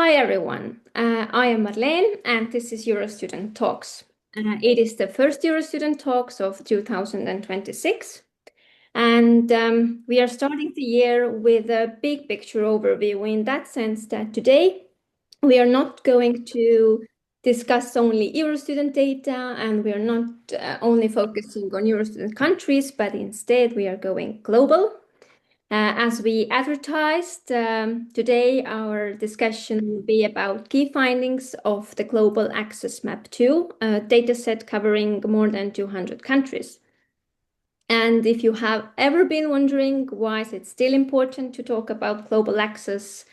Hi everyone, I am Marlene and this is EUROSTUDENT Talks. It is the first EUROSTUDENT Talks of 2026 and we are starting the year with a big picture overview in that sense that today we are not going to discuss only EUROSTUDENT data and we are not only focusing on EUROSTUDENT countries, but instead we are going global. As we advertised, today our discussion will be about key findings of the Global Access Map 2, a dataset covering more than 200 countries. And if you have ever been wondering why is it still important to talk about global access,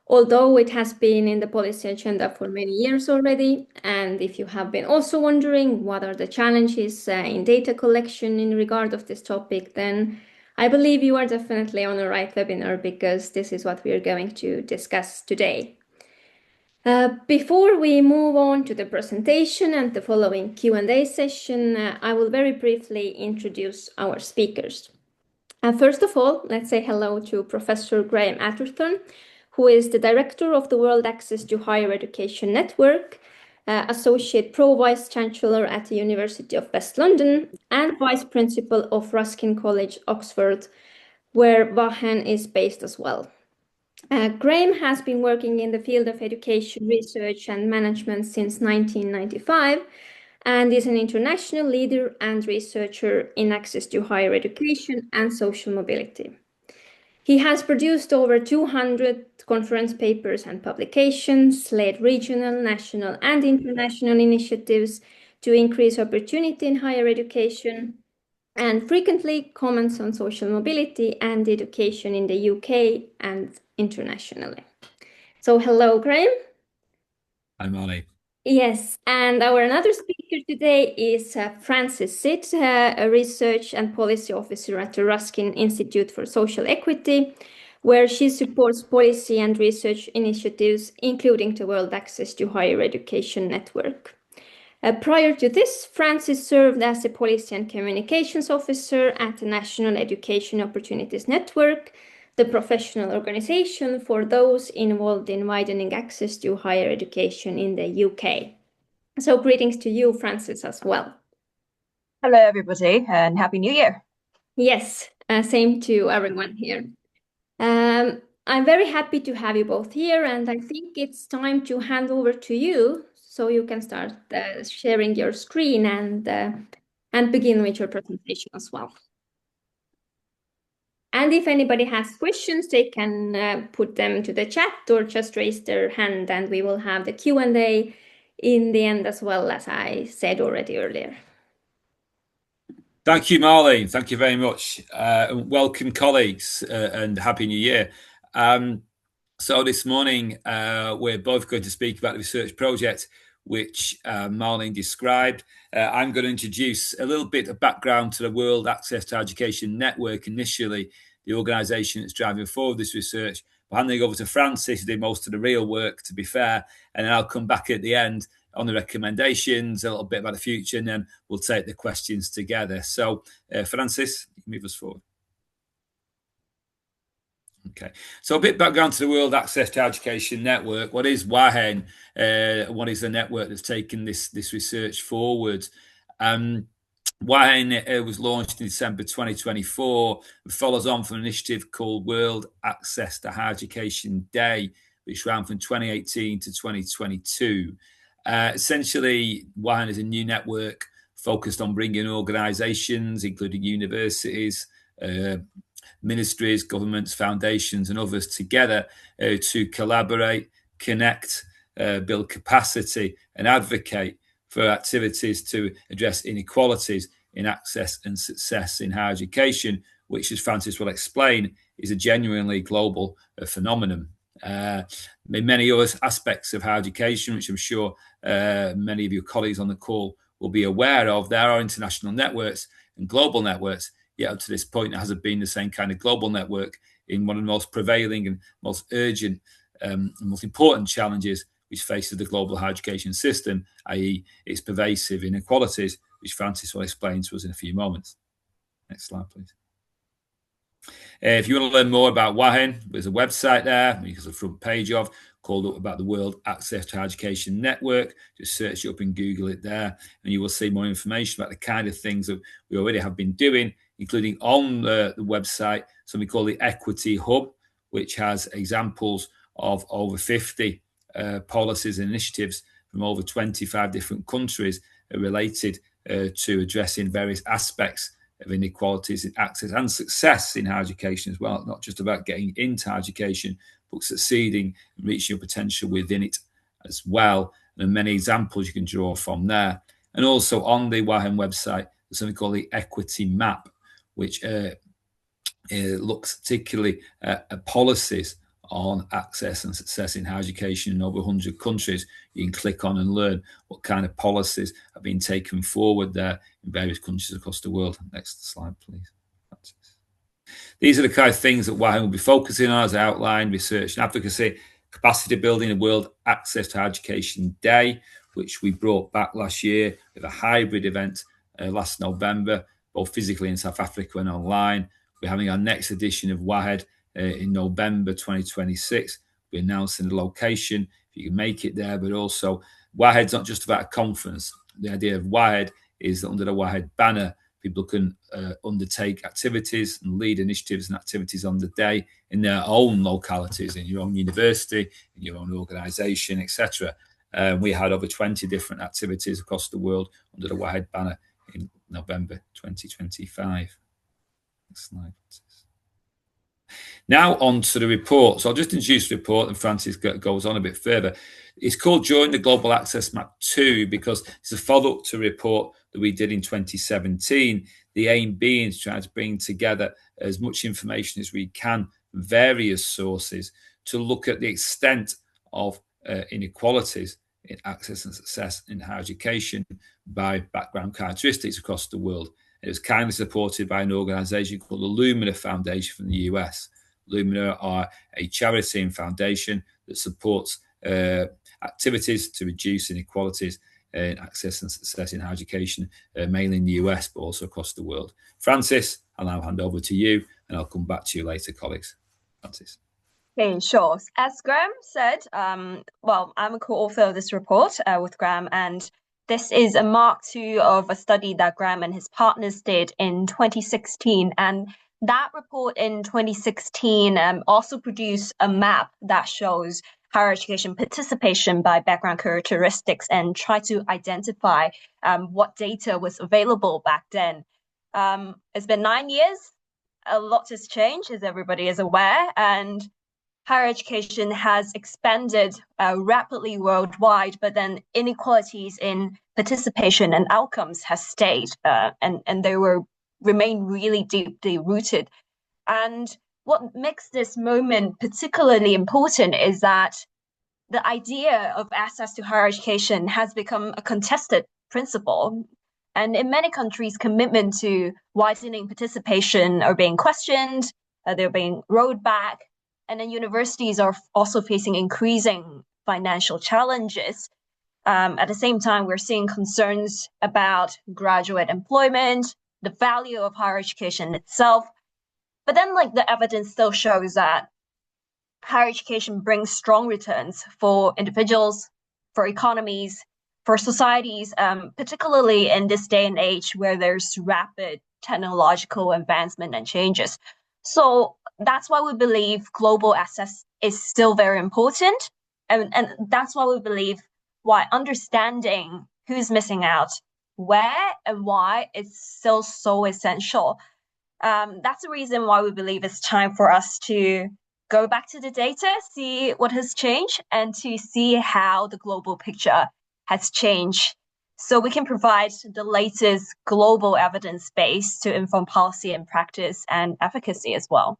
although it has been in the policy agenda for many years already, and if you have been also wondering what are the challenges in data collection in regard of this topic, then I believe you are definitely on the right webinar because this is what we are going to discuss today. Before we move on to the presentation and the following Q&A session, I will very briefly introduce our speakers. First of all, let's say hello to Professor Graham Atherton, who is the director of the World Access to Higher Education Network, Associate Pro Vice Chancellor at the University of West London, and Vice Principal of Ruskin College, Oxford, where Vahen is based as well. Graham has been working in the field of education research and management since 1995 and is an international leader and researcher in access to higher education and social mobility. He has produced over 200 conference papers and publications, led regional, national, and international initiatives to increase opportunity in higher education, and frequently comments on social mobility and education in the UK and internationally. So hello, Graham. Hi, Molly. Yes, and our another speaker today is Frances Sitt, a research and policy officer at the Ruskin Institute for Social Equity, where she supports policy and research initiatives, including the World Access to Higher Education Network. Prior to this, Frances served as a policy and communications officer at the National Education Opportunities Network, the professional organization for those involved in widening access to higher education in the UK. So greetings to you, Frances, as well. Hello, everybody, and Happy New Year. Yes, same to everyone here. I'm very happy to have you both here, and I think it's time to hand over to you so you can start sharing your screen and begin with your presentation as well. And if anybody has questions, they can put them to the chat or just raise their hand, and we will have the Q&A in the end as well, as I said already earlier. Thank you, Marlene. Thank you very much. Welcome, colleagues, and Happy New Year. So this morning, we're both going to speak about the research project which Marlene described. I'm going to introduce a little bit of background to the World Access to Education Network initially, the organisation that's driving forward this research. I'm handing over to Frances, who did most of the real work, to be fair, and then I'll come back at the end on the recommendations, a little bit about the future, and then we'll take the questions together. So, Frances, move us forward. Okay, so a bit background to the World Access to Education Network. What is WAHEN? What is the network that's taken this research forward? WAHEN was launched in December 2024. It follows on from an initiative called World Access to Higher Education Day, which ran from 2018 to 2022. Essentially, WAHEN is a new network focused on bringing organisations, including universities, ministries, governments, foundations, and others together to collaborate, connect, build capacity, and advocate for activities to address inequalities in access and success in higher education, which, as Frances will explain, is a genuinely global phenomenon. In many other aspects of higher education, which I'm sure many of your colleagues on the call will be aware of, there are international networks and global networks. Yet up to this point, there hasn't been the same kind of global network in one of the most prevailing and most urgent and most important challenges which faces the global higher education system, i.e. its pervasive inequalities, which Frances will explain to us in a few moments. Next slide, please. If you want to learn more about WAHEN, there's a website there, which is the front page of, called about the World Access to Education Network. Just search it up and Google it there, and you will see more information about the kind of things that we already have been doing, including on the website something called the Equity Hub, which has examples of over 50 policies and initiatives from over 25 different countries related to addressing various aspects of inequalities in access and success in higher education as well. Not just about getting into education, but succeeding and reaching your potential within it as well. And many examples you can draw from there. And also on the WAHEN website, there's something called the Equity Map, which looks particularly at policies on access and success in higher education in over 100 countries. You can click on and learn what kind of policies have been taken forward there in various countries across the world. Next slide, please. These are the kind of things that WAHEN will be focusing on, as I outlined: research and advocacy, capacity building, the World Access to Education Day, which we brought back last year with a hybrid event last November, both physically in South Africa and online. We're having our next edition of WAHED in November 2026. We're announcing the location, if you can make it there, but also WAHED's not just about a conference. The idea of WAHED is that under the WAHED banner, people can undertake activities and lead initiatives and activities on the day in their own localities, in your own university, in your own organisation, etc. We had over 20 different activities across the world under the WAHED banner in November 2025. Next slide. Now on to the report. So I'll just introduce the report and Francis goes on a bit further. It's called Join the Global Access Map 2 because it's a follow-up to a report that we did in 2017. The aim being to try to bring together as much information as we can from various sources to look at the extent of inequalities in access and success in higher education by background characteristics across the world. It was kindly supported by an organisation called the Lumina Foundation from the US. Lumina are a charity and foundation that supports activities to reduce inequalities in access and success in higher education, mainly in the US, but also across the world. Francis, I'll now hand over to you, and I'll come back to you later, colleagues. Francis. Okay, sure. As Graham said, well, I'm a co-author of this report with Graham, and this is a Mark II of a study that Graham and his partners did in 2016. And that report in 2016 also produced a map that shows higher education participation by background characteristics and try to identify what data was available back then. It's been 9 years. A lot has changed, as everybody is aware, and higher education has expanded rapidly worldwide, but then inequalities in participation and outcomes has stayed, and they remain really deeply rooted. And what makes this moment particularly important is that the idea of access to higher education has become a contested principle. And in many countries, commitment to widening participation are being questioned, they're being rolled back. And then universities are also facing increasing financial challenges. At the same time, we're seeing concerns about graduate employment, the value of higher education itself. But then, the evidence still shows that higher education brings strong returns for individuals, for economies, for societies, particularly in this day and age where there's rapid technological advancement and changes. So that's why we believe global access is still very important. And that's why we believe why understanding who's missing out, where and why is still so essential. That's the reason why we believe it's time for us to go back to the data, see what has changed, and to see how the global picture has changed, so we can provide the latest global evidence base to inform policy and practice and efficacy as well.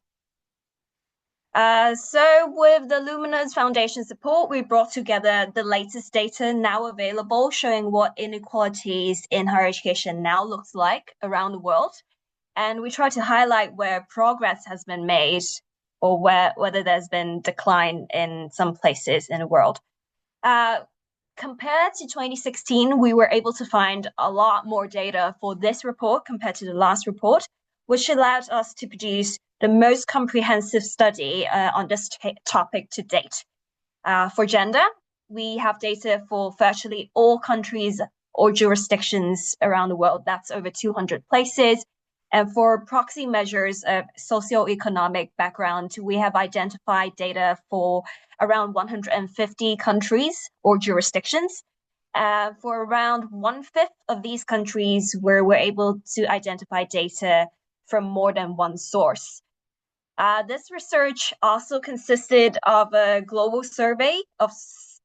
So with the Lumina's Foundation support, we brought together the latest data now available, showing what inequalities in higher education now looks like around the world. And we try to highlight where progress has been made or whether there's been decline in some places in the world. Compared to 2016, we were able to find a lot more data for this report compared to the last report, which allowed us to produce the most comprehensive study on this topic to date. For gender, we have data for virtually all countries or jurisdictions around the world. That's over 200 places. And for proxy measures of socioeconomic background, we have identified data for around 150 countries or jurisdictions. For around 1/5 of these countries, where we're able to identify data from more than one source. This research also consisted of a global survey of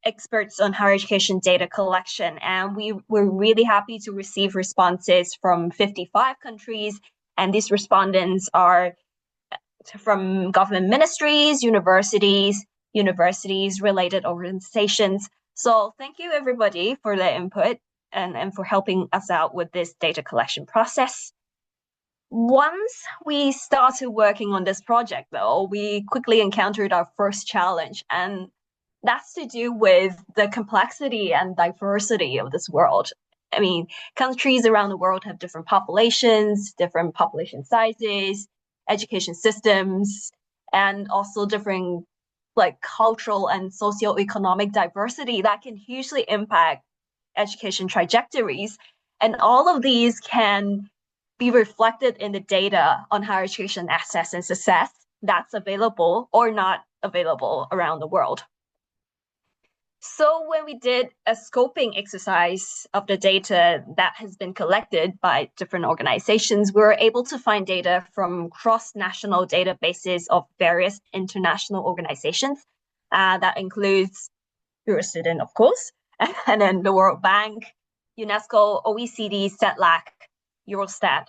experts on higher education data collection, and we were really happy to receive responses from 55 countries, and these respondents are from government ministries, universities, related organizations. So thank you everybody for their input and for helping us out with this data collection process. Once we started working on this project, though, we quickly encountered our first challenge, and that's to do with the complexity and diversity of this world. I mean, countries around the world have different populations, different population sizes, education systems, and also different like cultural and socioeconomic diversity that can hugely impact education trajectories. And all of these can be reflected in the data on higher education access and success that's available or not available around the world. So when we did a scoping exercise of the data that has been collected by different organizations, we were able to find data from cross-national databases of various international organizations. That includes EUROSTUDENT, of course, and then the World Bank, UNESCO, OECD, CETLAC, Eurostat.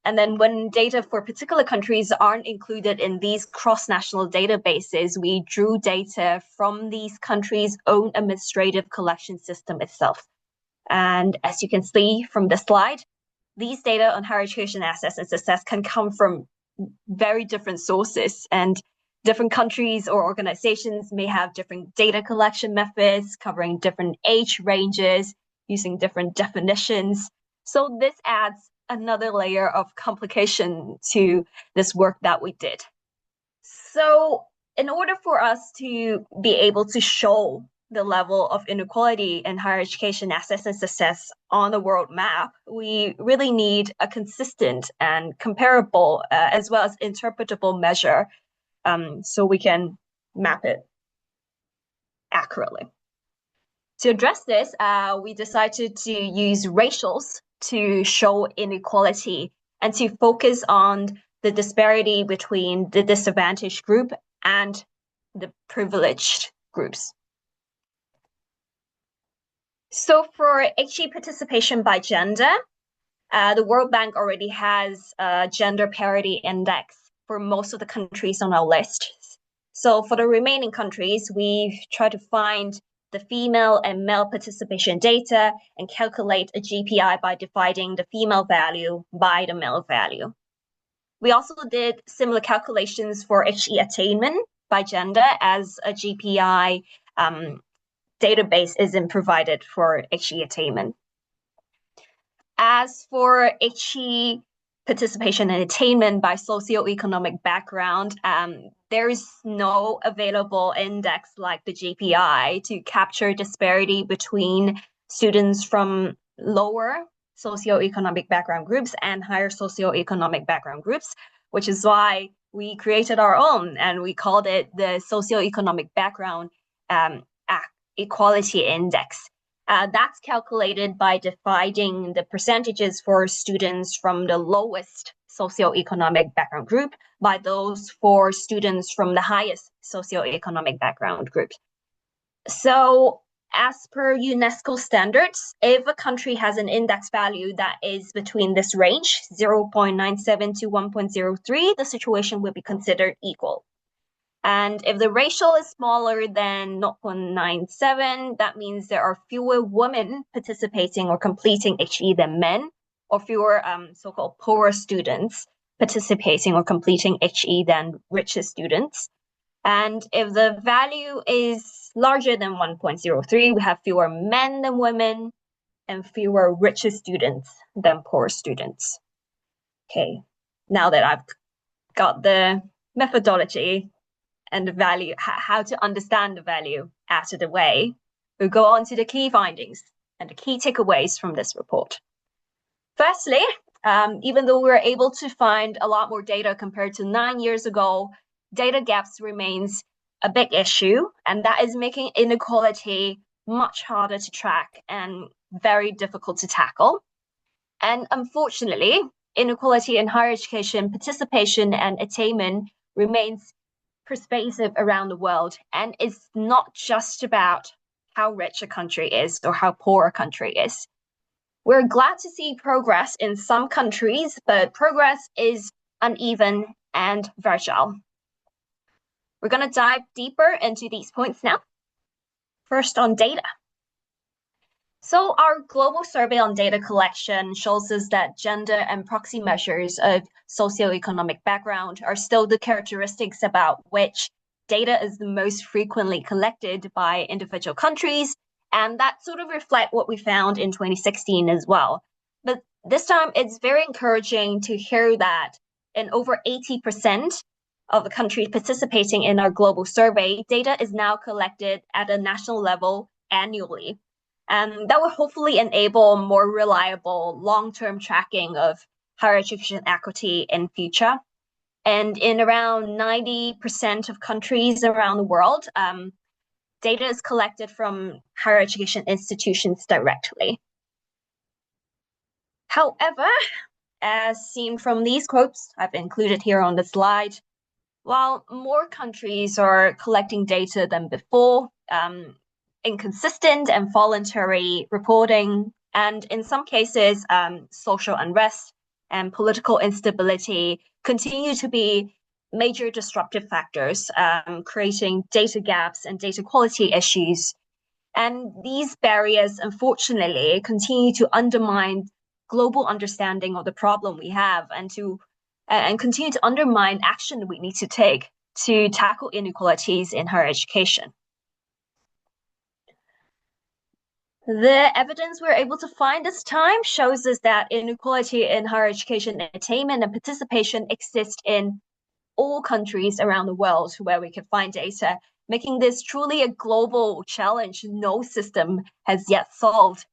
And then when data for particular countries aren't included in these cross-national databases, we drew data from these countries' own administrative collection system itself. And as you can see from the slide, these data on higher education access and success can come from very different sources, and different countries or organizations may have different data collection methods covering different age ranges, using different definitions. So this adds another layer of complication to this work that we did. So in order for us to be able to show the level of inequality in higher education access and success on the world map, we really need a consistent and comparable as well as interpretable measure so we can map it accurately. To address this, we decided to use racials to show inequality and to focus on the disparity between the disadvantaged group and the privileged groups. So for HE participation by gender, the World Bank already has a gender parity index for most of the countries on our list. So for the remaining countries, we've tried to find the female and male participation data and calculate a GPI by dividing the female value by the male value. We also did similar calculations for HE attainment by gender, as a GPI database isn't provided for HE attainment. As for HE participation and attainment by socioeconomic background, there is no available index like the GPI to capture disparity between students from lower socioeconomic background groups and higher socioeconomic background groups, which is why we created our own, and we called it the Socioeconomic Background Equality Index. That's calculated by dividing the percentages for students from the lowest socioeconomic background group by those for students from the highest socioeconomic background group. So as per UNESCO standards, if a country has an index value that is between this range, 0.97 to 1.03, the situation will be considered equal. And if the ratio is smaller than 0.97, that means there are fewer women participating or completing HE than men, or fewer so-called poorer students participating or completing HE than richer students. And if the value is larger than 1.03, we have fewer men than women and fewer richer students than poor students. Okay, now that I've got the methodology and the value, how to understand the value out of the way, we'll go on to the key findings and the key takeaways from this report. Firstly, even though we're able to find a lot more data compared to 9 years ago, data gaps remains a big issue, and that is making inequality much harder to track and very difficult to tackle. And unfortunately, inequality in higher education participation and attainment remains pervasive around the world, and it's not just about how rich a country is or how poor a country is. We're glad to see progress in some countries, but progress is uneven and fragile. We're going to dive deeper into these points now. First, on data. So our global survey on data collection shows us that gender and proxy measures of socioeconomic background are still the characteristics about which data is the most frequently collected by individual countries, and that sort of reflect what we found in 2016 as well. But this time, it's very encouraging to hear that in over 80% of the countries participating in our global survey, data is now collected at a national level annually. And that will hopefully enable more reliable long-term tracking of higher education equity in future. And in around 90% of countries around the world, data is collected from higher education institutions directly. However, as seen from these quotes I've included here on the slide, while more countries are collecting data than before, inconsistent and voluntary reporting, and in some cases, social unrest and political instability continue to be major disruptive factors, creating data gaps and data quality issues. And these barriers, unfortunately, continue to undermine global understanding of the problem we have and continue to undermine action we need to take to tackle inequalities in higher education. The evidence we're able to find this time shows us that inequality in higher education attainment and participation exists in all countries around the world where we can find data, making this truly a global challenge no system has yet solved.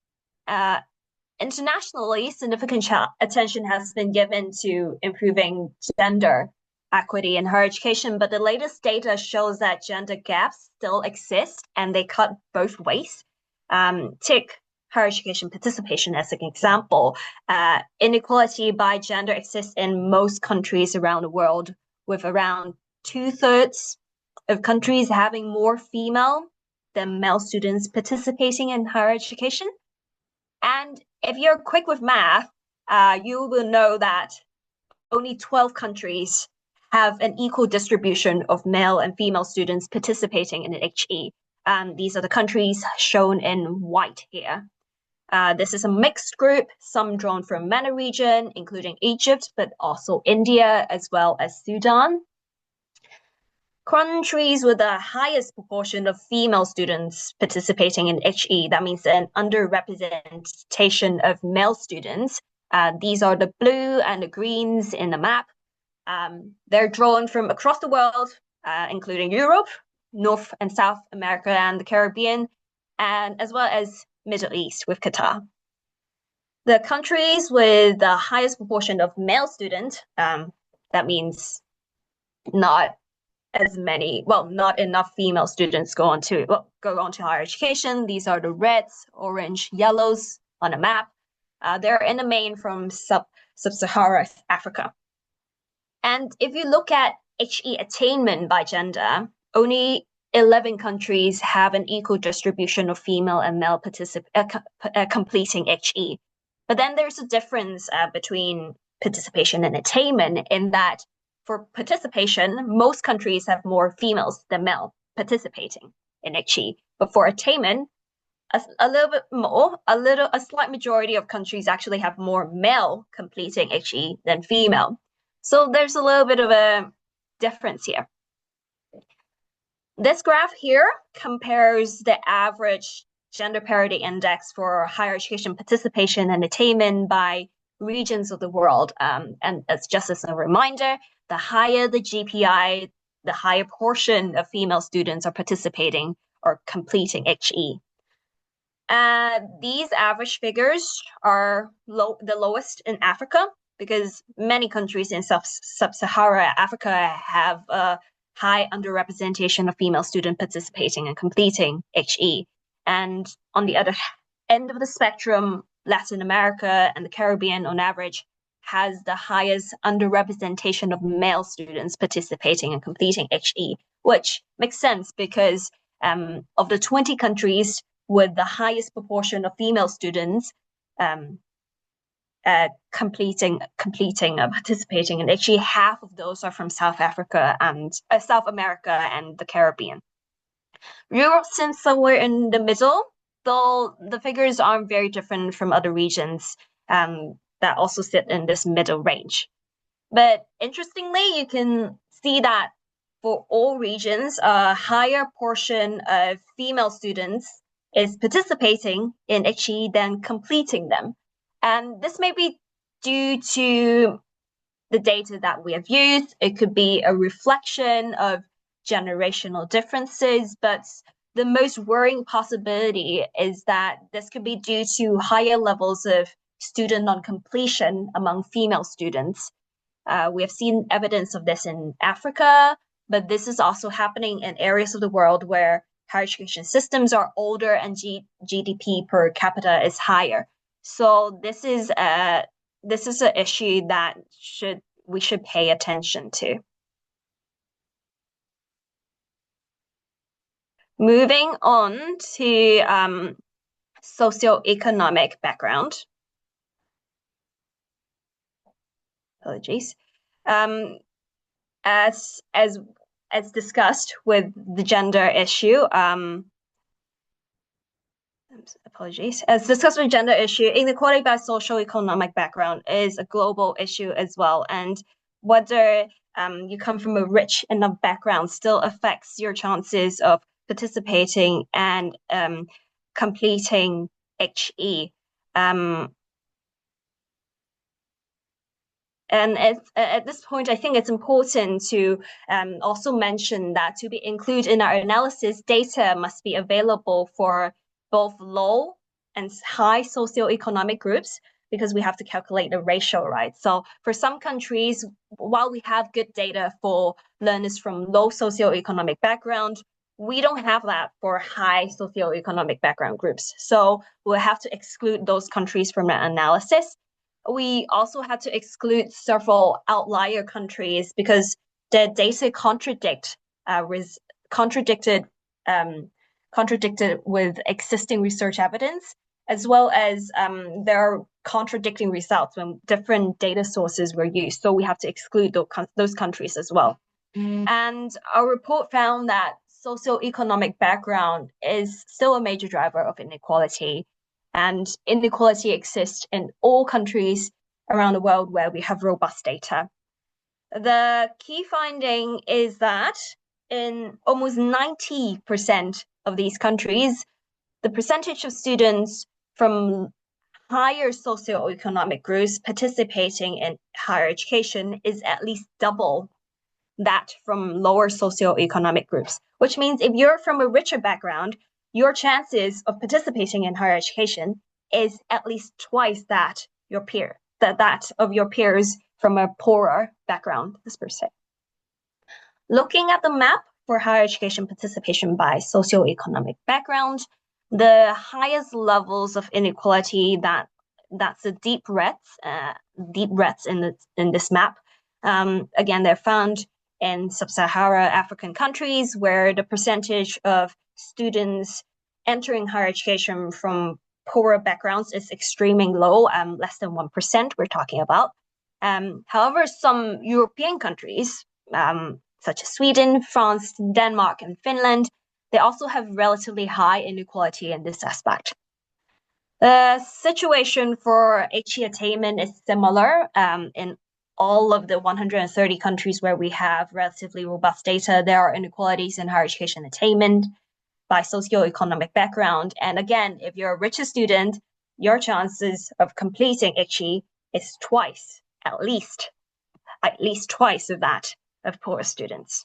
Internationally, significant attention has been given to improving gender equity in higher education, but the latest data shows that gender gaps still exist and they cut both ways. Take higher education participation as an example. Inequality by gender exists in most countries around the world, with around 2/3 of countries having more female than male students participating in higher education. And if you're quick with math, you will know that only 12 countries have an equal distribution of male and female students participating in HE. These are the countries shown in white here. This is a mixed group, some drawn from MENA region, including Egypt, but also India, as well as Sudan. Countries with the highest proportion of female students participating in HE, that means an underrepresentation of male students. These are the blue and the greens in the map. They're drawn from across the world, including Europe, North and South America and the Caribbean, and as well as Middle East with Qatar. The countries with the highest proportion of male students, that means not enough female students go on to higher education. These are the reds, orange, yellows on a map. They're in the main from sub-Saharan Africa. And if you look at HE attainment by gender, only 11 countries have an equal distribution of female and male completing HE. But then there's a difference between participation and attainment in that for participation, most countries have more females than male participating in HE. But for attainment, a little bit more, a slight majority of countries actually have more male completing HE than female. So there's a little bit of a difference here. This graph here compares the average gender parity index for higher education participation and attainment by regions of the world. And that's just as a reminder, the higher the GPI, the higher portion of female students are participating or completing HE. These average figures are the lowest in Africa, because many countries in sub-Saharan Africa have a high underrepresentation of female students participating and completing HE. And on the other end of the spectrum, Latin America and the Caribbean on average has the highest underrepresentation of male students participating and completing HE, which makes sense because of the 20 countries with the highest proportion of female students participating in HE, half of those are from South America and the Caribbean. Europe seems somewhere in the middle, though the figures aren't very different from other regions that also sit in this middle range. But interestingly, you can see that for all regions, a higher portion of female students is participating in HE than completing them. And this may be due to the data that we have used. It could be a reflection of generational differences, but the most worrying possibility is that this could be due to higher levels of student non-completion among female students. We have seen evidence of this in Africa, but this is also happening in areas of the world where higher education systems are older and GDP per capita is higher. So this is an issue that we should pay attention to. Moving on to socioeconomic background. Apologies. As discussed with the gender issue, as discussed with gender issue, inequality by socioeconomic background is a global issue as well, and whether you come from a rich enough background still affects your chances of participating and completing HE. And at this point, I think it's important to also mention that to be included in our analysis, data must be available for both low and high socioeconomic groups, because we have to calculate the ratio, right? So for some countries, while we have good data for learners from low socioeconomic background, we don't have that for high socioeconomic background groups. So we'll have to exclude those countries from the analysis. We also had to exclude several outlier countries because their data contradicted with existing research evidence, as well as there are contradicting results when different data sources were used. So we have to exclude those countries as well. And our report found that socioeconomic background is still a major driver of inequality. And inequality exists in all countries around the world where we have robust data. The key finding is that in almost 90% of these countries, the percentage of students from higher socioeconomic groups participating in higher education is at least double that from lower socioeconomic groups, which means if you're from a richer background, your chances of participating in higher education is at least twice that of your peers from a poorer background, per se. Looking at the map for higher education participation by socioeconomic background, the highest levels of inequality that's the deep reds in this map. Again, they're found in sub-Saharan African countries where the percentage of students entering higher education from poorer backgrounds is extremely low, less than 1% we're talking about. However, some European countries, such as Sweden, France, Denmark, and Finland, they also have relatively high inequality in this aspect. The situation for HE attainment is similar in all of the 130 countries where we have relatively robust data. There are inequalities in higher education attainment by socioeconomic background. And again, if you're a richer student, your chances of completing HE is at least twice of that of poorer students.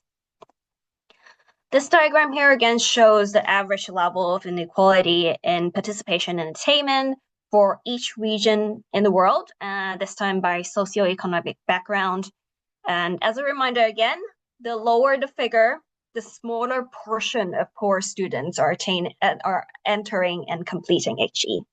This diagram here again shows the average level of inequality in participation and attainment for each region in the world, this time by socioeconomic background. And as a reminder again, the lower the figure, the smaller portion of poor students are entering and completing HE.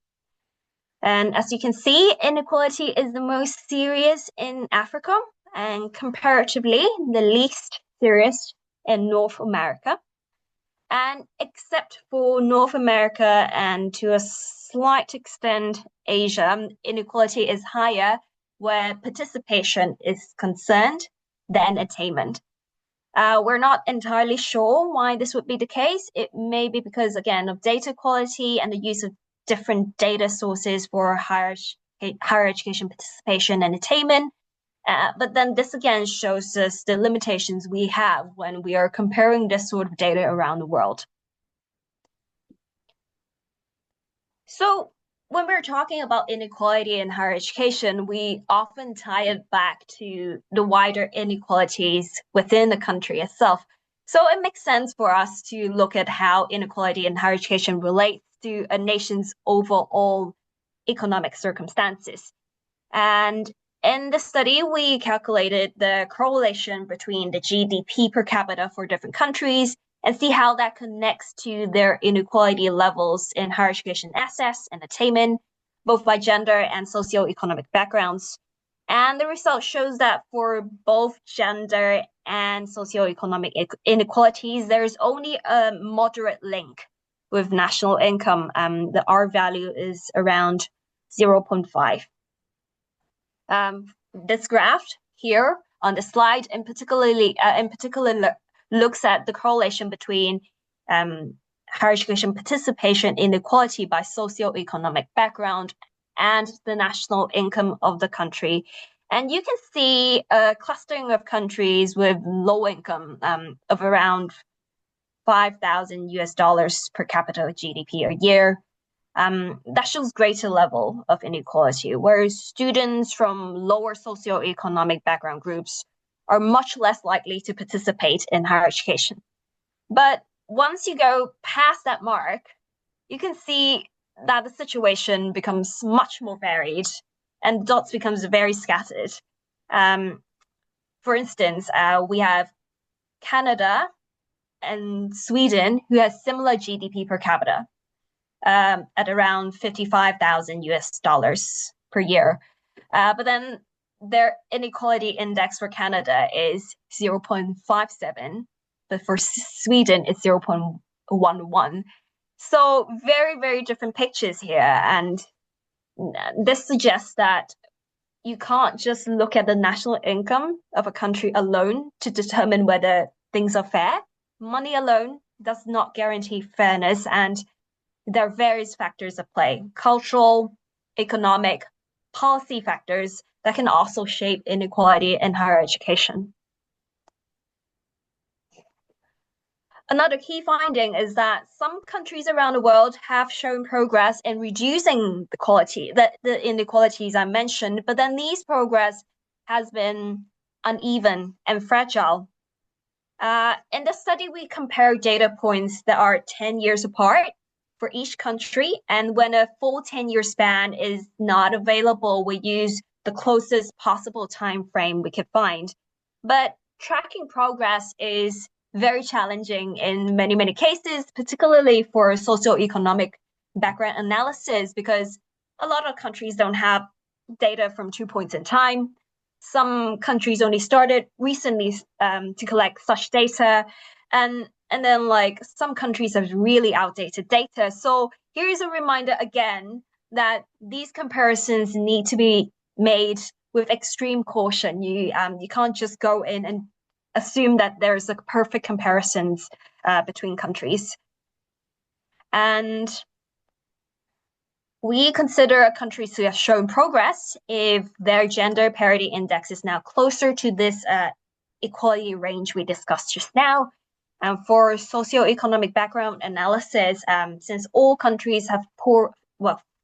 And as you can see, inequality is the most serious in Africa and comparatively the least serious in North America. And except for North America and to a slight extent Asia, inequality is higher where participation is concerned than attainment. We're not entirely sure why this would be the case. It may be because, again, of data quality and the use of different data sources for higher education participation and attainment. But then this again shows us the limitations we have when we are comparing this sort of data around the world. So when we're talking about inequality in higher education, we often tie it back to the wider inequalities within the country itself. So it makes sense for us to look at how inequality in higher education relates to a nation's overall economic circumstances. And in the study, we calculated the correlation between the GDP per capita for different countries and see how that connects to their inequality levels in higher education access and attainment, both by gender and socioeconomic backgrounds. And the result shows that for both gender and socioeconomic inequalities, there's only a moderate link with national income. The R value is around 0.5. This graph here on the slide in particular looks at the correlation between higher education participation inequality by socioeconomic background and the national income of the country. And you can see a clustering of countries with low income of around 5,000 US dollars per capita GDP a year. That shows greater level of inequality, whereas students from lower socioeconomic background groups are much less likely to participate in higher education. But once you go past that mark, you can see that the situation becomes much more varied and dots becomes very scattered. For instance, we have Canada and Sweden who has similar GDP per capita. At around 55,000 US dollars per year. But then their inequality index for Canada is 0.57, but for Sweden it's 0.11. So very, very different pictures here. And this suggests that you can't just look at the national income of a country alone to determine whether things are fair. Money alone does not guarantee fairness, and there are various factors at play, cultural, economic, policy factors that can also shape inequality in higher education. Another key finding is that some countries around the world have shown progress in reducing the inequalities I mentioned, but then these progress has been uneven and fragile. In the study, we compare data points that are 10 years apart for each country, and when a full 10-year span is not available, we use the closest possible time frame we could find. But tracking progress is very challenging in many, many cases, particularly for socioeconomic background analysis, because a lot of countries don't have data from 2 points in time. Some countries only started recently to collect such data, and then like some countries have really outdated data. So here's a reminder again that these comparisons need to be made with extreme caution. You can't just go in and assume that there's a perfect comparisons between countries. And we consider a country to have shown progress if their gender parity index is now closer to this equality range we discussed just now. And for socioeconomic background analysis, since all countries have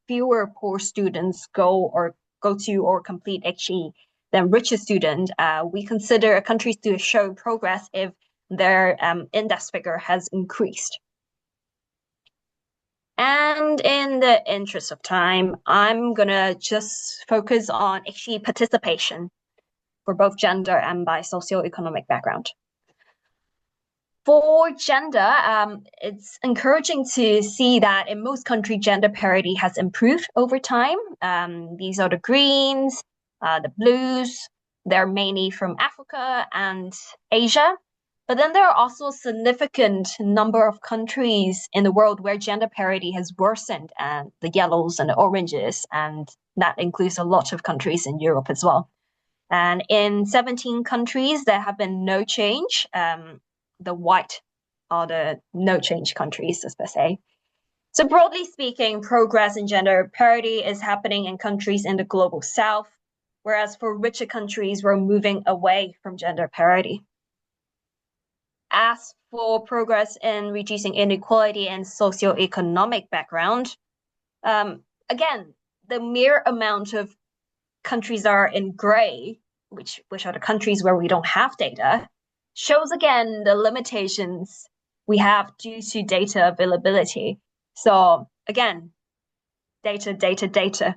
fewer poor students go to or complete HE than richer students, we consider a country to show progress if their index figure has increased. And in the interest of time, I'm gonna just focus on actually participation for both gender and by socioeconomic background. For gender, it's encouraging to see that in most countries, gender parity has improved over time. These are the greens, the blues. They're mainly from Africa and Asia. But then there are also a significant number of countries in the world where gender parity has worsened, and the yellows and the oranges, and that includes a lot of countries in Europe as well. And in 17 countries, there have been no change. The white are the no change countries, as per se. So broadly speaking, progress in gender parity is happening in countries in the global south, whereas for richer countries, we're moving away from gender parity. As for progress in reducing inequality and socioeconomic background, again, the mere amount of countries are in gray, which are the countries where we don't have data, shows again the limitations we have due to data availability. So again, data.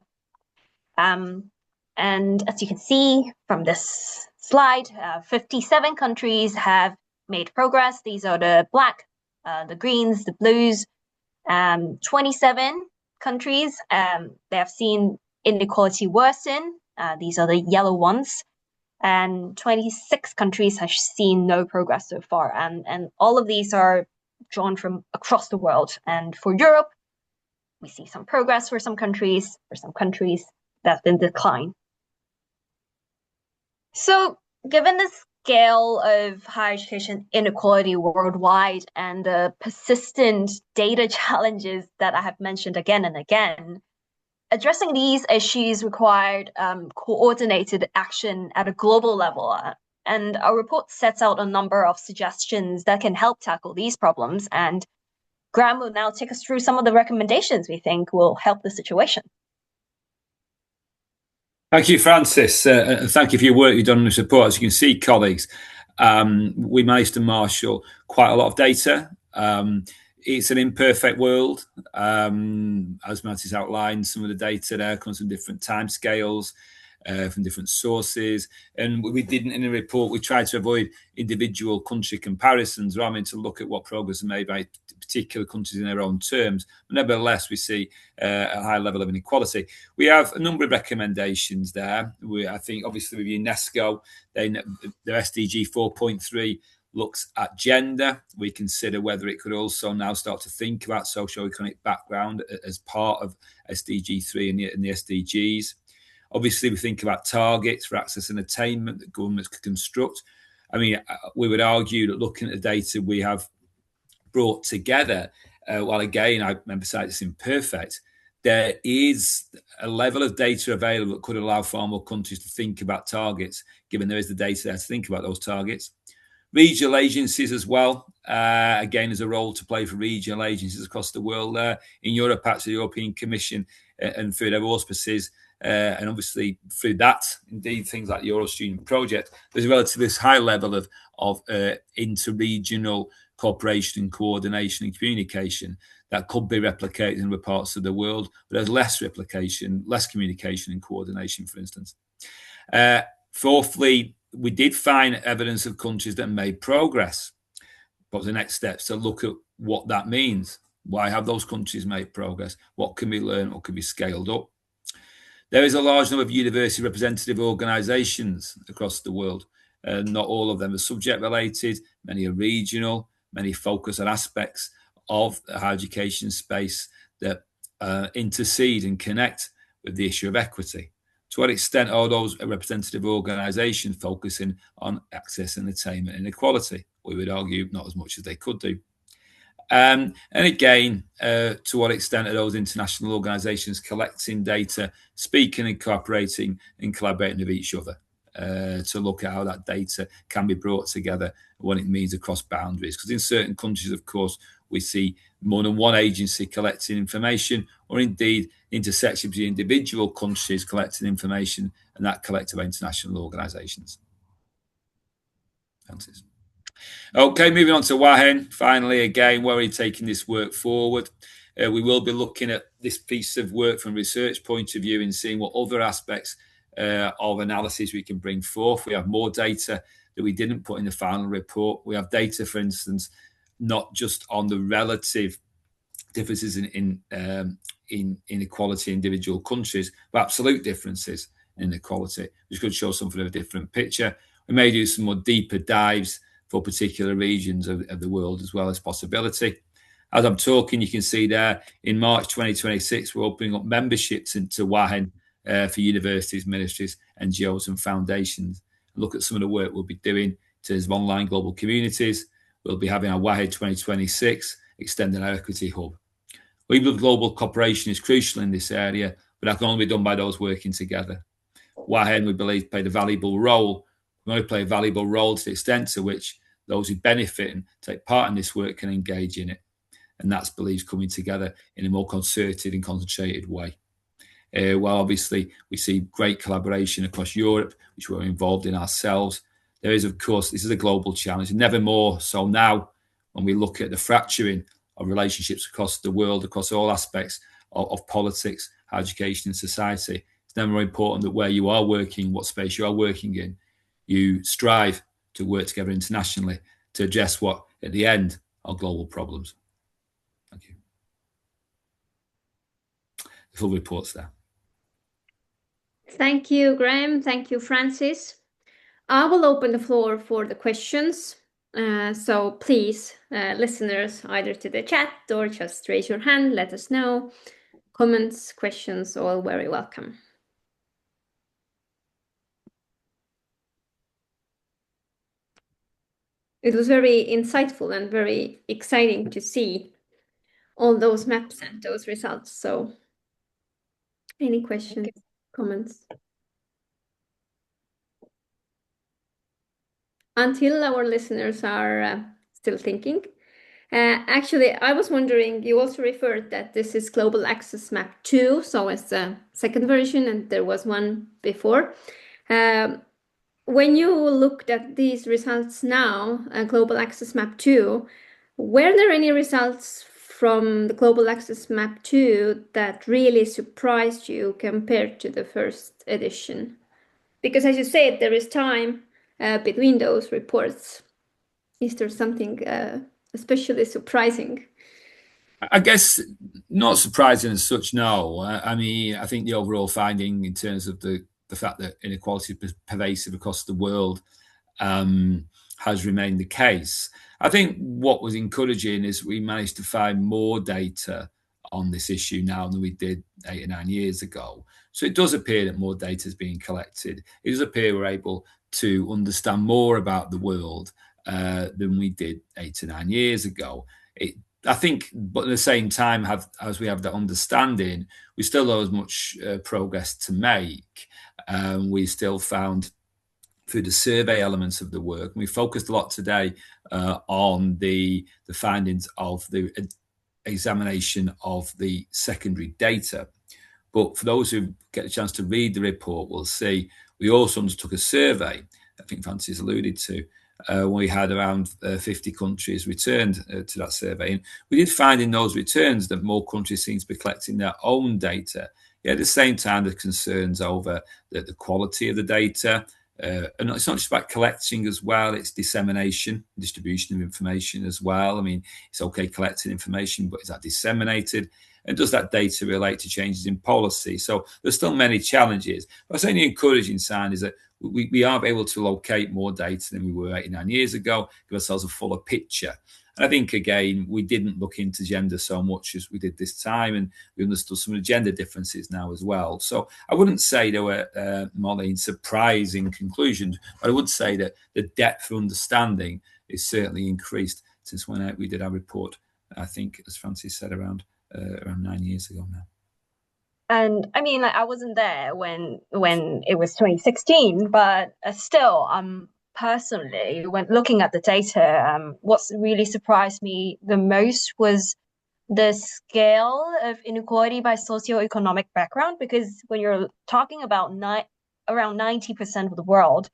And as you can see from this slide, 57 countries have made progress. These are the black, the greens, the blues. 27 countries, they have seen inequality worsen. These are the yellow ones. And 26 countries have seen no progress so far. And all of these are drawn from across the world. And for Europe, we see some progress for some countries that's in decline. So given the scale of higher education inequality worldwide and the persistent data challenges that I have mentioned again and again, addressing these issues required coordinated action at a global level. And our report sets out a number of suggestions that can help tackle these problems. And Graham will now take us through some of the recommendations we think will help the situation. Thank you, Francis. And thank you for your work you've done on this report. As you can see, colleagues, we managed to marshal quite a lot of data. It's an imperfect world. As Mattis outlined, some of the data there comes from different timescales, from different sources. And we didn't, in the report, we tried to avoid individual country comparisons, rather than to look at what progress is made by particular countries in their own terms. But nevertheless, we see a high level of inequality. We have a number of recommendations there. I think, obviously, with UNESCO, their SDG 4.3 looks at gender. We consider whether it could also now start to think about socio-economic background as part of SDG 3 and the SDGs. Obviously, we think about targets for access and attainment that governments could construct. I mean, we would argue that looking at the data we have brought together, while again, I emphasize it's imperfect, there is a level of data available that could allow far more countries to think about targets, given there is the data there to think about those targets. Regional agencies as well. Again, there's a role to play for regional agencies across the world there. In Europe, actually, the European Commission and through their auspices, and obviously through that, indeed, things like the EUROSTUDENT project, there's a relatively high level of inter-regional cooperation and coordination and communication that could be replicated in other parts of the world, but there's less replication, less communication and coordination, for instance. Fourthly, we did find evidence of countries that made progress. But the next steps to look at what that means. Why have those countries made progress? What can we learn? What can be scaled up? There is a large number of university representative organisations across the world. Not all of them are subject related. Many are regional. Many focus on aspects of the higher education space that intercede and connect with the issue of equity. To what extent are those representative organisations focusing on access and attainment and equality? We would argue not as much as they could do. And again, to what extent are those international organisations collecting data, speaking and cooperating and collaborating with each other to look at how that data can be brought together and what it means across boundaries? Because in certain countries, of course, we see more than one agency collecting information, or indeed intersections between individual countries collecting information and that collective international organisations. Francis. Okay, moving on to Wahen. Finally, again, where are you taking this work forward? We will be looking at this piece of work from a research point of view and seeing what other aspects of analysis we can bring forth. We have more data that we didn't put in the final report. We have data, for instance, not just on the relative differences in inequality in individual countries, but absolute differences in inequality, which could show something of a different picture. We may do some more deeper dives for particular regions of the world as well as possibility. As I'm talking, you can see there in March 2026, we're opening up memberships into WAHEN for universities, ministries, NGOs, and foundations. Look at some of the work we'll be doing in terms of online global communities. We'll be having our WAHEN 2026 extending our equity hub. We believe global cooperation is crucial in this area, but that can only be done by those working together. WAHEN, we believe, played a valuable role. We only play a valuable role to the extent to which those who benefit and take part in this work can engage in it. And that's believed coming together in a more concerted and concentrated way. While obviously we see great collaboration across Europe, which we're involved in ourselves, there is, of course, this is a global challenge, and never more so now when we look at the fracturing of relationships across the world, across all aspects of politics, education, and society. It's never more important that where you are working, what space you are working in, you strive to work together internationally to address what, at the end, are global problems. Thank you. The full report's there. Thank you, Graham. Thank you, Francis. I will open the floor for the questions. So please, listeners, either to the chat or just raise your hand, let us know. Comments, questions, all very welcome. It was very insightful and very exciting to see all those maps and those results. So any questions, comments? Until our listeners are still thinking. Actually, I was wondering, you also referred that this is Global Access Map 2, so it's the second version and there was one before. When you looked at these results now, Global Access Map 2, were there any results from the Global Access Map 2 that really surprised you compared to the first edition? Because as you said, there is time between those reports. Is there something especially surprising? I guess not surprising as such, no. I mean, I think the overall finding in terms of the fact that inequality is pervasive across the world has remained the case. I think what was encouraging is we managed to find more data on this issue now than we did 8 or 9 years ago. So it does appear that more data is being collected. It does appear we're able to understand more about the world than we did 8 or 9 years ago. I think, but at the same time, as we have that understanding, we still have as much progress to make. We still found through the survey elements of the work, and we focused a lot today on the findings of the examination of the secondary data. But for those who get a chance to read the report, will see we also undertook a survey, I think Francis alluded to, we had around 50 countries returned to that survey. And we did find in those returns that more countries seem to be collecting their own data. Yet at the same time, the concerns over the quality of the data. And it's not just about collecting as well, it's dissemination, distribution of information as well. I mean, it's okay collecting information, but is that disseminated? And does that data relate to changes in policy? So there's still many challenges. But I think the encouraging sign is that we are able to locate more data than we were 8 or 9 years ago, give ourselves a fuller picture. And I think, again, we didn't look into gender so much as we did this time, and we understood some of the gender differences now as well. So I wouldn't say there were, Marlene, surprising conclusions, but I would say that the depth of understanding is certainly increased since when we did our report, I think, as Francis said, around 9 years ago now. And I mean, like, I wasn't there when it was 2016, but still, personally, when looking at the data, what's really surprised me the most was the scale of inequality by socioeconomic background. Because when you're talking about around 90% of the world,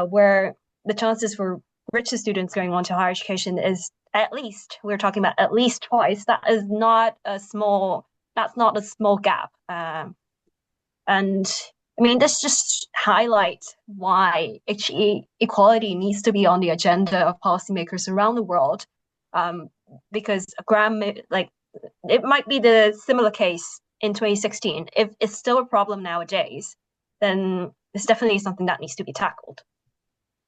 where the chances for richer students going on to higher education is at least, we're talking about at least twice. That's not a small gap. And I mean, this just highlights why equality needs to be on the agenda of policymakers around the world. Because Graham, like, it might be the similar case in 2016. If it's still a problem nowadays, then it's definitely something that needs to be tackled.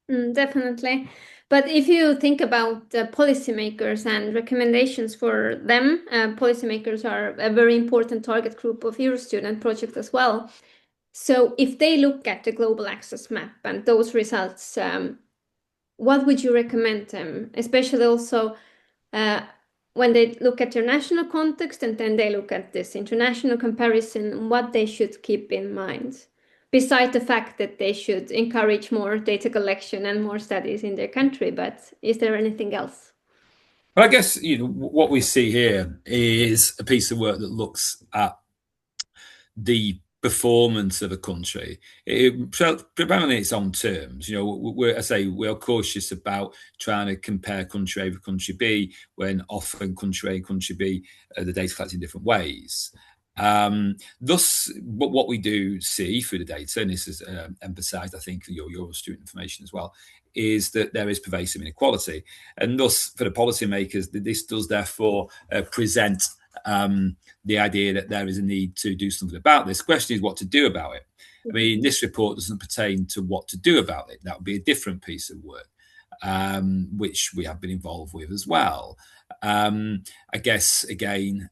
Definitely. But if you think about policymakers and recommendations for them, policymakers are a very important target group of EUROSTUDent project as well. So if they look at the global access map and those results, what would you recommend them? Especially also when they look at their national context and then they look at this international comparison, what they should keep in mind, besides the fact that they should encourage more data collection and more studies in their country. But is there anything else? But I guess what we see here is a piece of work that looks at the performance of a country, primarily in its own terms. We are cautious about trying to compare country A with country B when often country A, country B, the data collected in different ways. Thus, what we do see through the data, and this is emphasised, I think, for your student information as well, is that there is pervasive inequality, and thus for the policymakers, this does therefore present the idea that there is a need to do something about this. The question is what to do about it. I mean, this report doesn't pertain to what to do about it. That would be a different piece of work, which we have been involved with as well. I guess, again,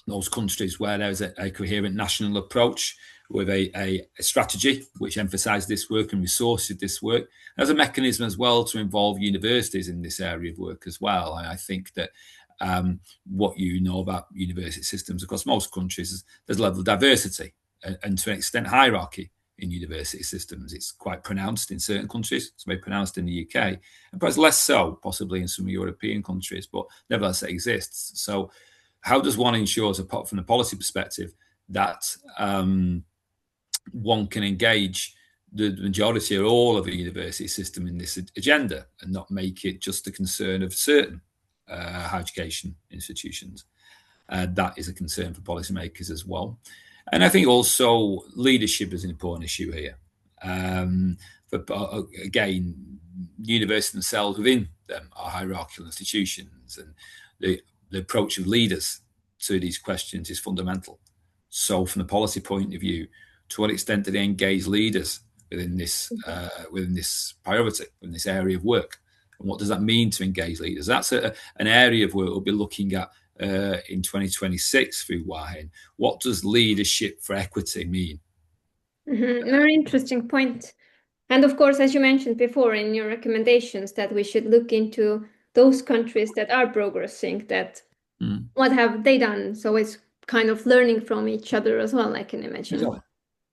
those countries where there's a coherent national approach with a strategy which emphasises this work and resources this work. There's a mechanism as well to involve universities in this area of work as well. And I think that what you know about university systems across most countries is there's a level of diversity and to an extent hierarchy in university systems. It's quite pronounced in certain countries. It's very pronounced in the UK, and perhaps less so possibly in some European countries, but nevertheless it exists. So how does one ensure, from a policy perspective, that one can engage the majority or all of the university system in this agenda and not make it just a concern of certain higher education institutions? That is a concern for policymakers as well. And I think also leadership is an important issue here. But again, universities themselves within them are hierarchical institutions, and the approach of leaders to these questions is fundamental. So from the policy point of view, to what extent do they engage leaders within this priority, in this area of work? And what does that mean to engage leaders? That's an area of work we'll be looking at in 2026 through WAHEN. What does leadership for equity mean? Very interesting point. And of course, as you mentioned before in your recommendations, that we should look into those countries that are progressing, that what have they done? So it's kind of learning from each other as well, I can imagine.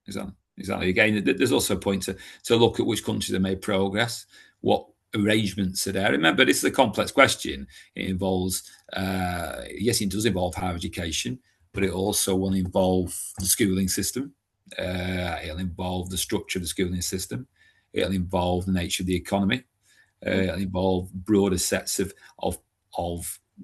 Exactly. Again, there's also a point to look at which countries have made progress, what arrangements are there. Remember, this is a complex question. It involves, yes, it does involve higher education, but it also will involve the schooling system. It'll involve the structure of the schooling system. It'll involve the nature of the economy. It'll involve broader sets of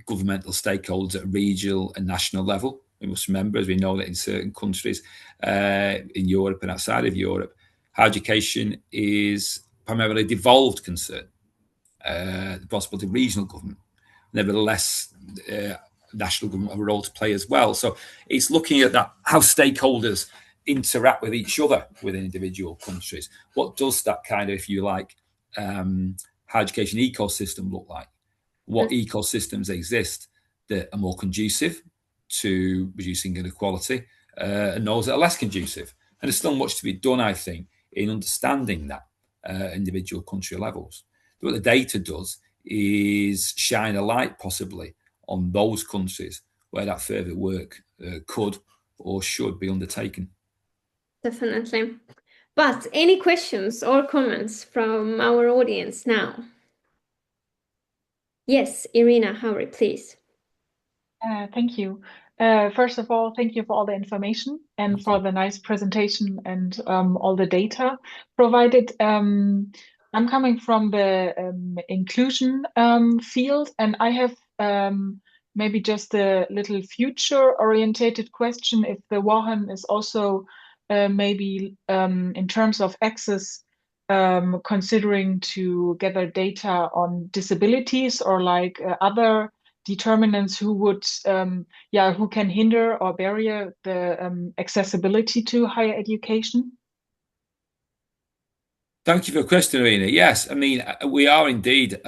governmental stakeholders at regional and national level. We must remember, as we know, that in certain countries in Europe and outside of Europe, higher education is primarily a devolved concern. The possibility of regional government. Nevertheless, national government have a role to play as well. So it's looking at that, how stakeholders interact with each other within individual countries. What does that kind of, if you like, higher education ecosystem look like? What ecosystems exist that are more conducive to reducing inequality and those that are less conducive? And there's still much to be done, I think, in understanding that individual country levels. What the data does is shine a light possibly on those countries where that further work could or should be undertaken. Definitely. But any questions or comments from our audience now? Yes, Irina, Howry, please. Thank you. First of all, thank you for all the information and for the nice presentation and all the data provided. I'm coming from the inclusion field, and I have maybe just a little future-orientated question. If the WAHAN is also maybe in terms of access, considering to gather data on disabilities or like other determinants who would, who can hinder or barrier the accessibility to higher education? Thank you for the question, Irina. Yes, I mean, we are indeed,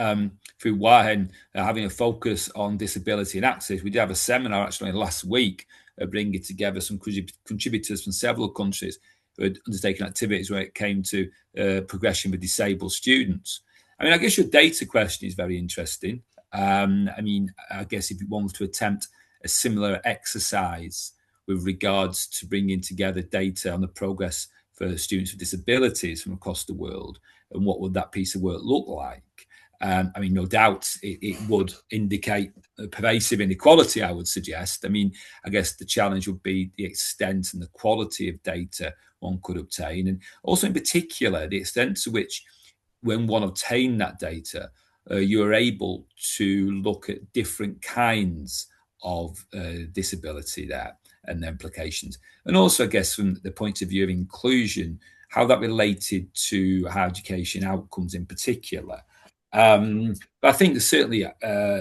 through WAHEN, having a focus on disability and access. We did have a seminar actually last week, bringing together some contributors from several countries who had undertaken activities where it came to progression with disabled students. I mean, I guess your data question is very interesting. I mean, I guess if you wanted to attempt a similar exercise with regards to bringing together data on the progress for students with disabilities from across the world, and what would that piece of work look like? I mean, no doubt it would indicate a pervasive inequality, I would suggest. I mean, I guess the challenge would be the extent and the quality of data one could obtain, and also in particular, the extent to which, when one obtained that data, you are able to look at different kinds of disability there and the implications. And also, I guess, from the point of view of inclusion, how that related to higher education outcomes in particular. But I think that certainly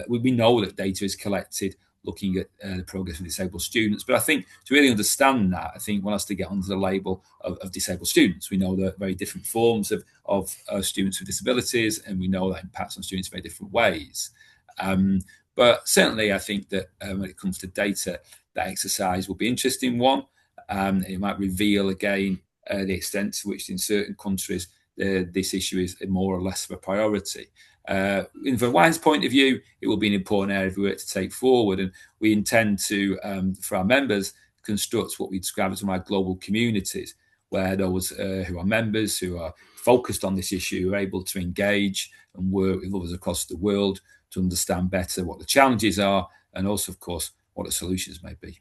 we know that data is collected looking at the progress of disabled students. But I think to really understand that, I think one has to get under the label of disabled students. We know there are very different forms of students with disabilities, and we know that impacts on students in very different ways. But certainly, I think that when it comes to data, that exercise will be an interesting one. It might reveal again the extent to which in certain countries this issue is more or less of a priority. From WAHEN's point of view, it will be an important area of work to take forward, and we intend to, for our members, construct what we describe as our global communities, where those who are members, who are focused on this issue, are able to engage and work with others across the world to understand better what the challenges are, and also, of course, what the solutions may be.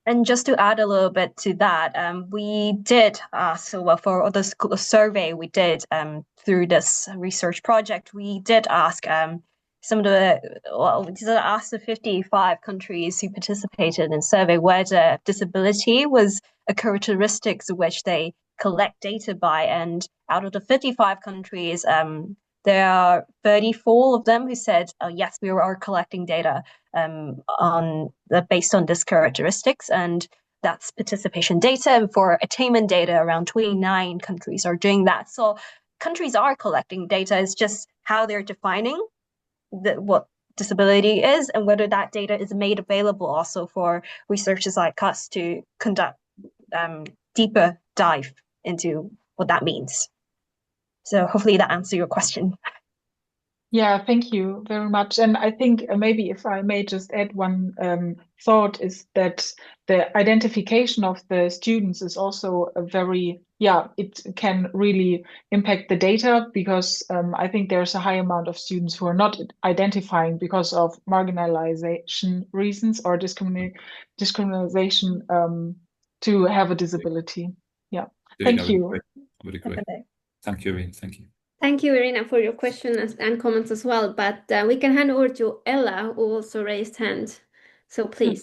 And just to add a little bit to that, we did for the survey we did through this research project, we did ask we did ask the 55 countries who participated in the survey whether disability was a characteristics which they collect data by, and out of the 55 countries, there are 34 of them who said, yes, we are collecting data based on this characteristics, and that's participation data. And for attainment data, around 29 countries are doing that. So countries are collecting data. It's just how they're defining what disability is, and whether that data is made available also for researchers like us to conduct deeper dive into what that means. So hopefully that answers your question. Yeah, thank you very much. And I think maybe if I may just add one thought, is that the identification of the students is also a very, it can really impact the data, because I think there's a high amount of students who are not identifying because of marginalization reasons or discrimination to have a disability. Yeah, thank you. I would agree. Thank you, Irina. Thank you. Thank you, Irina, for your questions and comments as well. But we can hand over to Ella, who also raised hand. So please.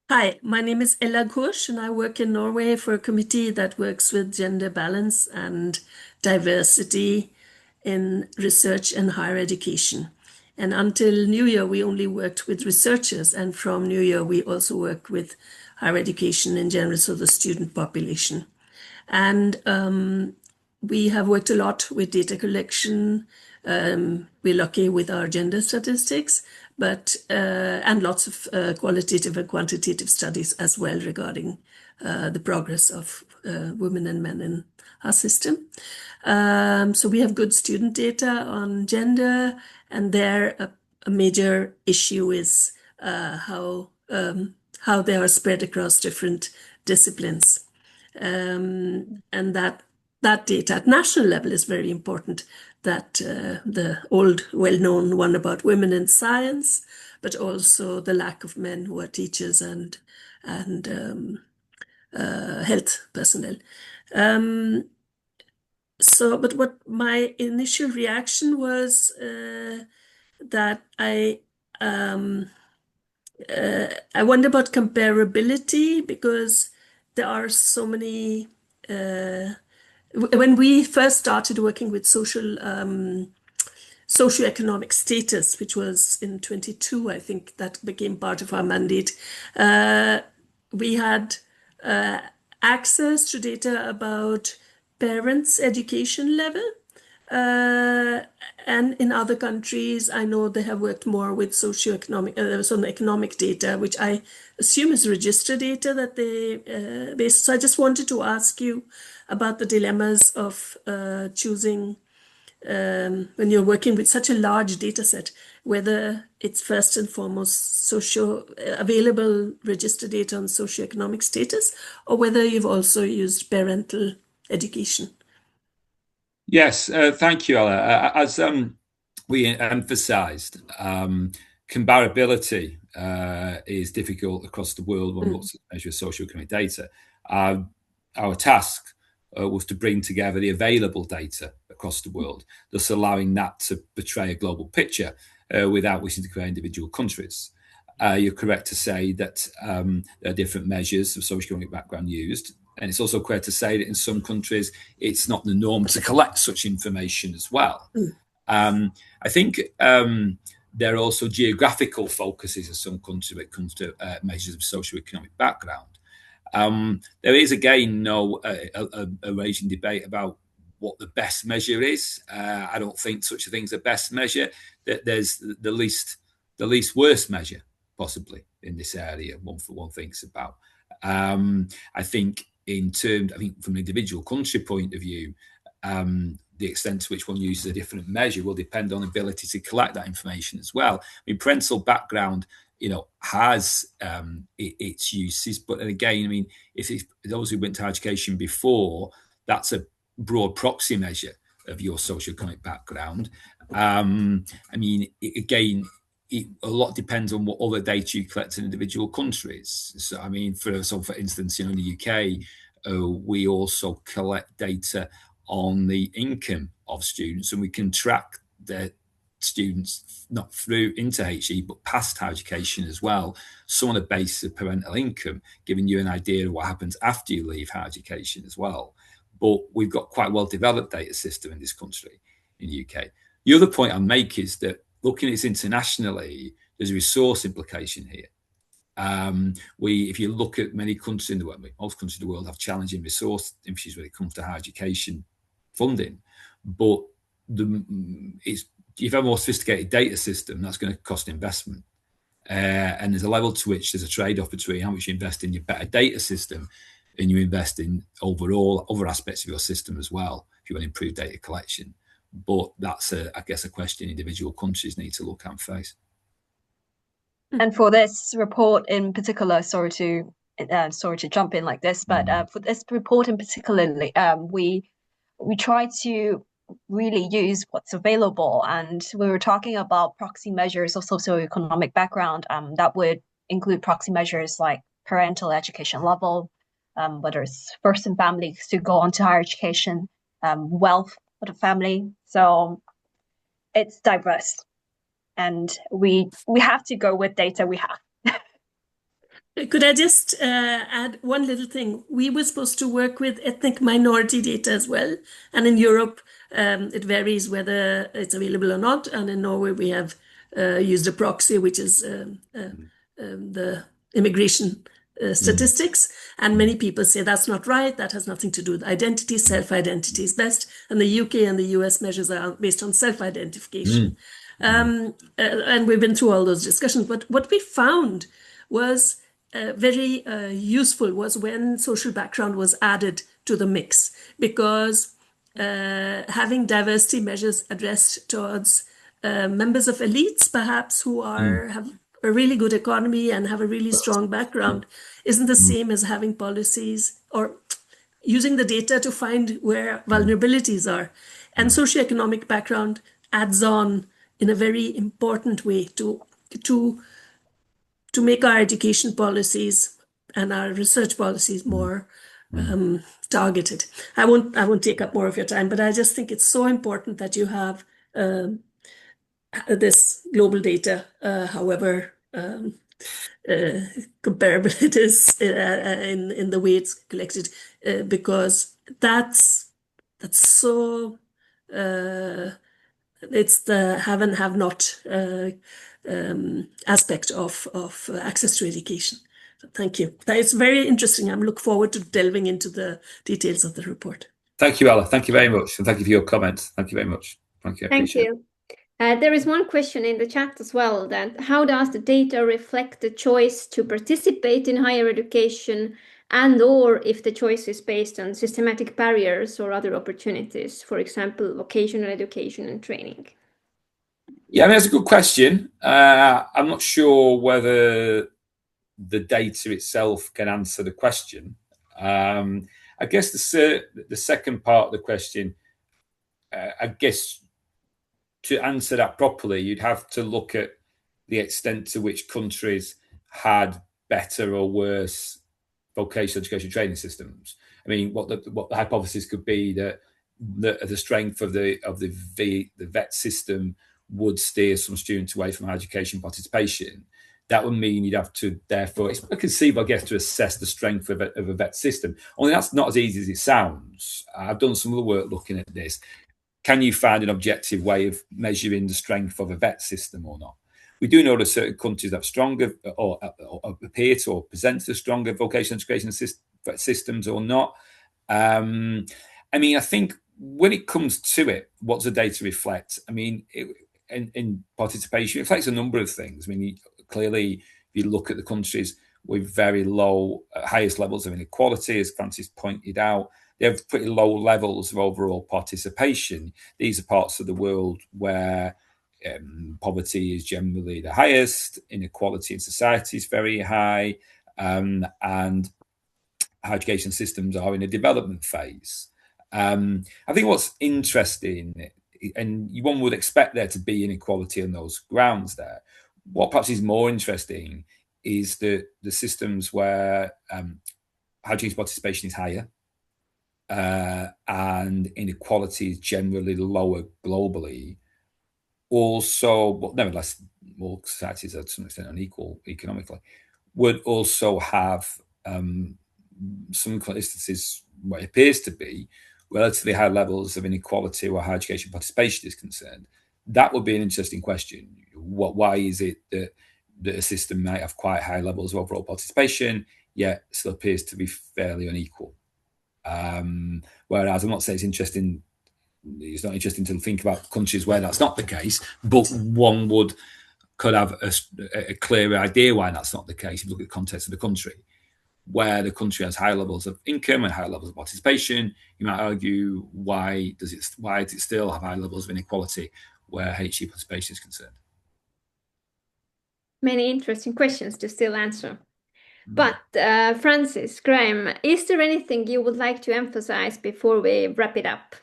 Hi, my name is Ella Kush, and I work in Norway for a committee that works with gender balance and diversity in research and higher education. And until New Year, we only worked with researchers, and from New Year, we also work with higher education in general, so the student population. And we have worked a lot with data collection. We're lucky with our gender statistics, but and lots of qualitative and quantitative studies as well regarding the progress of women and men in our system. So we have good student data on gender, and there a major issue is how they are spread across different disciplines, and that data at national level is very important. That the old well-known one about women in science, but also the lack of men who are teachers and health personnel. But what my initial reaction was that I wonder about comparability, because there are so many. When we first started working with socioeconomic status, which was in 22, I think that became part of our mandate, we had access to data about parents' education level. And in other countries, I know they have worked more with socioeconomic, some economic data, which I assume is register data that they base. So I just wanted to ask you about the dilemmas of choosing when you're working with such a large data set, whether it's first and foremost available register data on socioeconomic status, or whether you've also used parental education. Yes, thank you, Ella. As we emphasised, comparability is difficult across the world when we look to measure socioeconomic data. Our task was to bring together the available data across the world, thus allowing that to portray a global picture without wishing to compare individual countries. You're correct to say that there are different measures of socioeconomic background used. And it's also correct to say that in some countries, it's not the norm to collect such information as well. I think there are also geographical focuses in some countries when it comes to measures of socioeconomic background. There is, again, no a raging debate about what the best measure is. I don't think such a thing as a best measure. That there's the least worst measure, possibly, in this area, one thinks about. I think from an individual country point of view, the extent to which one uses a different measure will depend on ability to collect that information as well. I mean, parental background, has its uses, but again, I mean, if those who went to education before, that's a broad proxy measure of your socioeconomic background. I mean, a lot depends on what other data you collect in individual countries. So, I mean, for instance, in the UK, we also collect data on the income of students, and we can track their students not through into HE, but past higher education as well. Some on the basis of parental income, giving you an idea of what happens after you leave higher education as well. But we've got quite a well-developed data system in this country, in the UK. The other point I make is that looking at this internationally, there's a resource implication here. If you look at many countries in the world, most countries in the world have challenging resource issues when it comes to higher education funding. But if you have a more sophisticated data system, that's going to cost investment. And there's a level to which there's a trade-off between how much you invest in your better data system and you invest in overall other aspects of your system as well, if you want to improve data collection. But that's, I guess, a question individual countries need to look at and face. And for this report in particular, sorry to jump in like this, but for this report in particularly, we try to really use what's available, and we were talking about proxy measures of socioeconomic background that would include proxy measures like parental education level, whether it's first in families to go on to higher education, wealth for the family. So it's diverse, and we have to go with data we have. Could I just add one little thing? We were supposed to work with ethnic minority data as well. And in Europe, it varies whether it's available or not. And in Norway, we have used a proxy, which is the immigration statistics. And many people say that's not right. That has nothing to do with identity. Self-identity is best. And the UK and the US measures are based on self-identification. And we've been through all those discussions. But what we found was very useful was when social background was added to the mix, because having diversity measures addressed towards members of elites, perhaps, who have a really good economy and have a really strong background, isn't the same as having policies or using the data to find where vulnerabilities are. And socioeconomic background adds on in a very important way to make our education policies and our research policies more targeted. I won't take up more of your time, but I just think it's so important that you have this global data, however comparable it is in the way it's collected, because that's so. It's the have and have not aspect of access to education. So thank you. That is very interesting. I look forward to delving into the details of the report. Thank you, Ella. Thank you very much. And thank you for your comments. Thank you very much. Thank you. I appreciate you. There is one question in the chat as well, that how does the data reflect the choice to participate in higher education, and or if the choice is based on systematic barriers or other opportunities, for example, vocational education and training? Yeah, I mean, that's a good question. I'm not sure whether the data itself can answer the question. I guess the second part of the question, I guess to answer that properly, you'd have to look at the extent to which countries had better or worse vocational education training systems. I mean, what the hypothesis could be that the strength of the VET system would steer some students away from education participation. That would mean you'd have to, therefore, it's conceivable, I guess, to assess the strength of a VET system. Only that's not as easy as it sounds. I've done some of the work looking at this. Can you find an objective way of measuring the strength of a VET system or not? We do know that certain countries have stronger or appear to or present as stronger vocational education systems or not. I mean, I think when it comes to it, what does the data reflect? I mean, in participation, it reflects a number of things. I mean, clearly, if you look at the countries with very low, highest levels of inequality, as Francis pointed out, they have pretty low levels of overall participation. These are parts of the world where poverty is generally the highest, inequality in society is very high, and education systems are in a development phase. I think what's interesting, and one would expect there to be inequality on those grounds there. What perhaps is more interesting is the systems where education participation is higher, and inequality is generally lower globally. Also, but nevertheless, more societies are to some extent unequal economically, would also have some instances where it appears to be relatively high levels of inequality where higher education participation is concerned. That would be an interesting question. Why is it that a system might have quite high levels of overall participation, yet still appears to be fairly unequal? Whereas I'm not saying it's not interesting to think about countries where that's not the case, but one could have a clearer idea why that's not the case if you look at the context of the country. Where the country has high levels of income and high levels of participation, you might argue why does it still have high levels of inequality where HE participation is concerned? Many interesting questions to still answer. But Francis, Graham, is there anything you would like to emphasize before we wrap it up?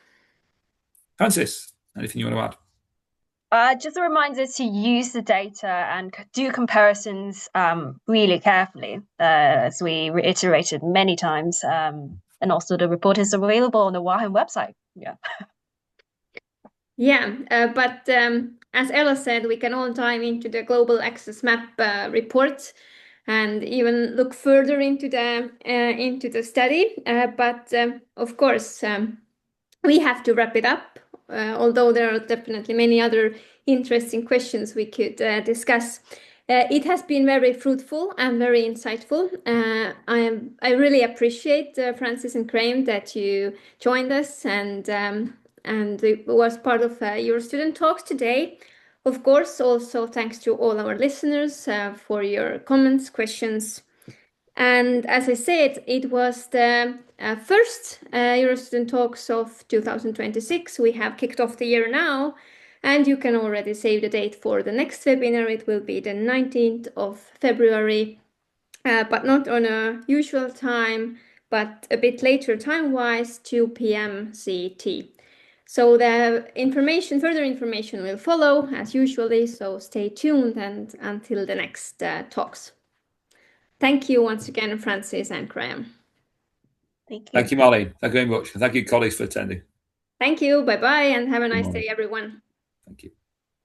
Francis, anything you want to add? Just a reminder to use the data and do comparisons really carefully, as we reiterated many times. And also the report is available on the WAHEN website. Yeah. Yeah, but as Ella said, we can all dive into the Global Access Map report and even look further into the study. But of course, we have to wrap it up. Although there are definitely many other interesting questions we could discuss. It has been very fruitful and very insightful. I really appreciate Francis and Graham that you joined us and it was part of EUROSTUDENT Talks today. Of course, also thanks to all our listeners for your comments, questions. And as I said, it was the first EUROSTUDENT Talks of 2026. We have kicked off the year now, and you can already save the date for the next webinar. It will be the 19th of February, but not on a usual time, but a bit later time-wise, 2 p.m. CET. So the further information will follow as usually, so stay tuned and until the next talks. Thank you once again, Francis and Graham. Thank you. Thank you, Molly. Thank you very much. And thank you, colleagues, for attending. Thank you. Bye-bye, and have a nice day, everyone. Thank you.